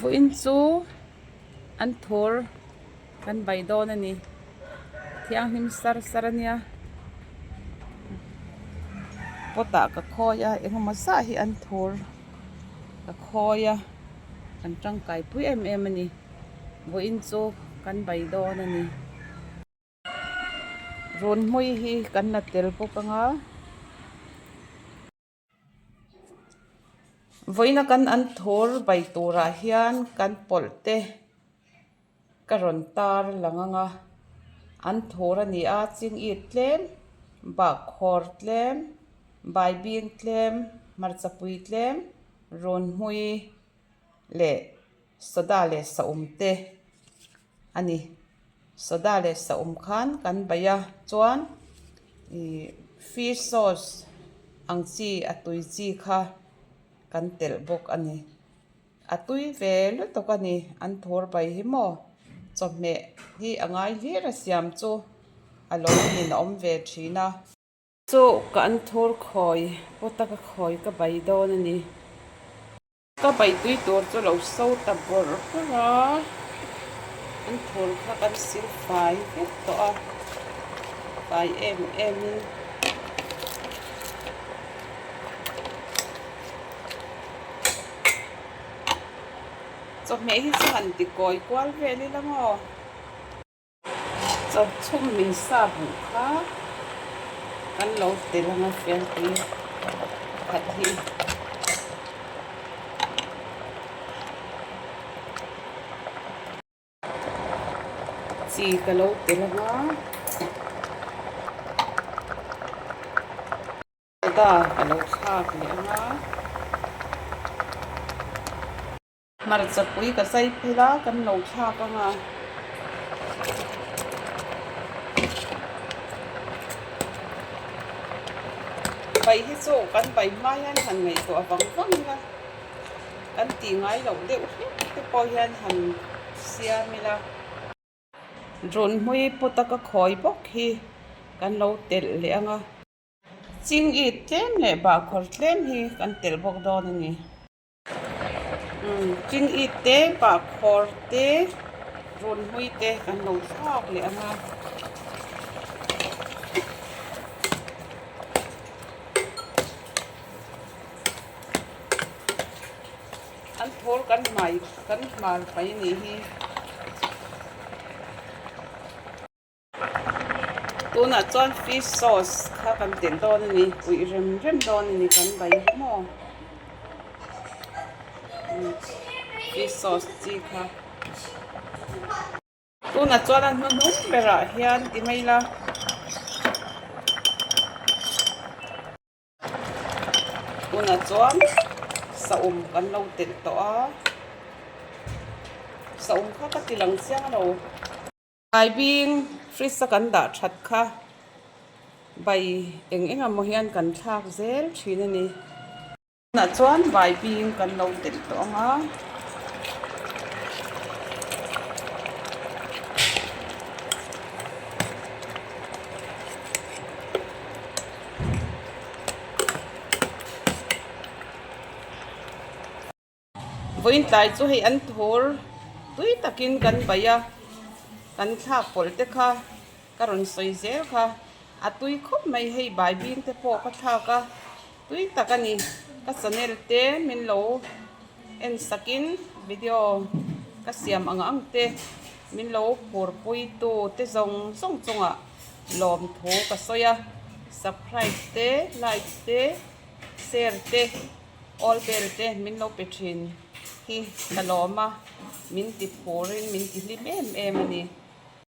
Buin chu Anthur kan bai don ani thiang him sarania pota ka khoya engma sa hi Anthur ka khoya kan tangkai pui em ani buin chu kan bai don ani ron moi hi kan na tel pokang voina kan Anthur bai tura hian kan polte karon tar langanga Anthur ani a ching I tlem ba khor tlem bai bin tlem marchapui tlem ron hui le soda le saumte ani soda le saum khan kan baya chuan fish sauce angchi atui chi kha kan tel bok ani atui vel to kani Anthur bai hi mo chome hi angai hlira siam chu alo ni na om ve thina chu ka Anthur khoi pota ka khoi ka bai don ani ka bai tui tur chu lo so ta bor ra Anthur kha kan sil fai ke to a fai em cho mẹ hi hẳn thì coi quan về đi lắm hò cho chung mình sa bù khá ăn lâu thì là nó phiền tí thật hi chỉ cái lâu thì là nó ta cái lâu xa thì nó mà chặt quý cái dây phi lá cái lâu xa cơ mà bảy hết số căn bảy mai anh hàng ngày của vắng vắng ra căn tiền ngay lẩu đều cái coi anh hàng xe mi la rồi mới bút ta có khói bốc hi căn lâu tel lẹ nga chinh ít thêm lẹ bà khói thêm hi căn tel bốc đó nè chinh ít té bà khói té rồi mới té căn lâu sọc lẹ nga Anthur kan mal pai ni hi tuna chuan fish sauce kha kan ten don ni pui rem don ni kan bai mo fish sauce chi kha tuna chuan an nun bera hian ti mai la tuna chuan saum kan lo tel to a saum kha ka tilang siang lo ai bing freeze kan da that kha bai eng amo hian kan thak zel thina ni na chuan bai bing kan lo tel to nga voin tai chu hei Anthur tui takin kan baya kan thak polte kha karon soi zel kha atui khop mai hei bai bin te po ka thaka tui takani ka channel te min lo en sakin video ka siam ang te min lo por pui tu te zong chonga lom tho ka soya subscribe te like te share te all bell te min lo petrin hi kaloma min ti forin min ti lim em ani